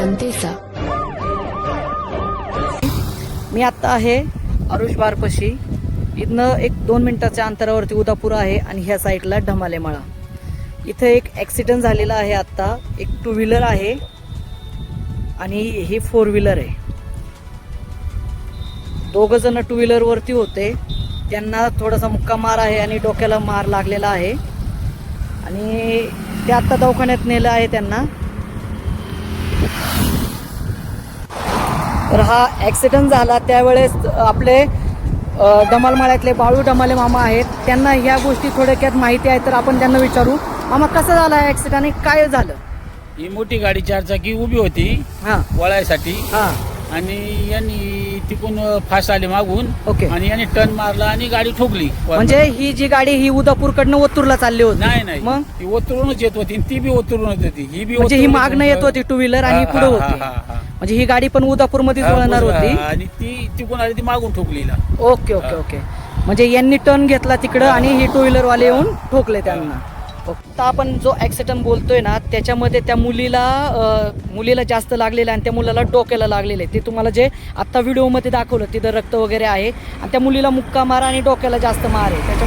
जनतेचा. मी आत्ता आहे अरुष बारपाशी. इथनं एक 2 मिनिटाच्या अंतरावरती उदापूर आहे आणि ह्या साईडला ढमालेमाळा. इथं एक ॲक्सिडेंट झालेला आहे आत्ता. एक 2 व्हीलर आहे आणि ही 4 व्हीलर आहे. 2 जण 2 व्हीलरवरती होते. त्यांना थोडासा मुक्का मार आहे आणि डोक्याला मार लागलेला आहे आणि ते आत्ता दवाखान्यात नेलं आहे त्यांना. तर हा ॲक्सिडेंट झाला त्यावेळेस आपले धमालमाळ्यातले बाळू ढमाले मामा आहेत. त्यांना ह्या गोष्टी थोडक्यात माहिती आहे, तर आपण त्यांना विचारू. मामा, कसं झालं ॲक्सिडेंट आणि काय झालं? ही मोठी गाडी 4 चाकी उभी होती हां वळायसाठी हां आणि यांनी तिकून फास आले मागून. ओके. आणि यांनी टर्न मारला आणि गाडी ठोकली. म्हणजे ही जी गाडी ही उदापूरकडनं ओतूरला चालली होती? नाही मग ती ओतरूनच येत होती आणि ती बी ओतरूनच होती. ही बी म्हणजे ही मागणं येत होती 2 व्हीलर आणि पुढे होती. हा. म्हणजे ही गाडी पण उदापूर मध्ये वळणार होती. आणि ती तिकून आली, ती मागून ठोकलीला. Okay okay okay. म्हणजे यांनी टर्न घेतला तिकडं आणि ही 2 व्हीलर वाले येऊन ठोकले त्यांना. तर आपण जो ॲक्सिडेंट बोलतोय ना, त्याच्यामध्ये त्या मुलीला जास्त लागलेलं आणि त्या मुलाला डोक्याला लागलेलं आहे. ते तुम्हाला जे आत्ता व्हिडिओमध्ये दाखवलं तिथं रक्त वगैरे आहे आणि त्या मुलीला मुक्का मार आणि डोक्याला जास्त मार आहे.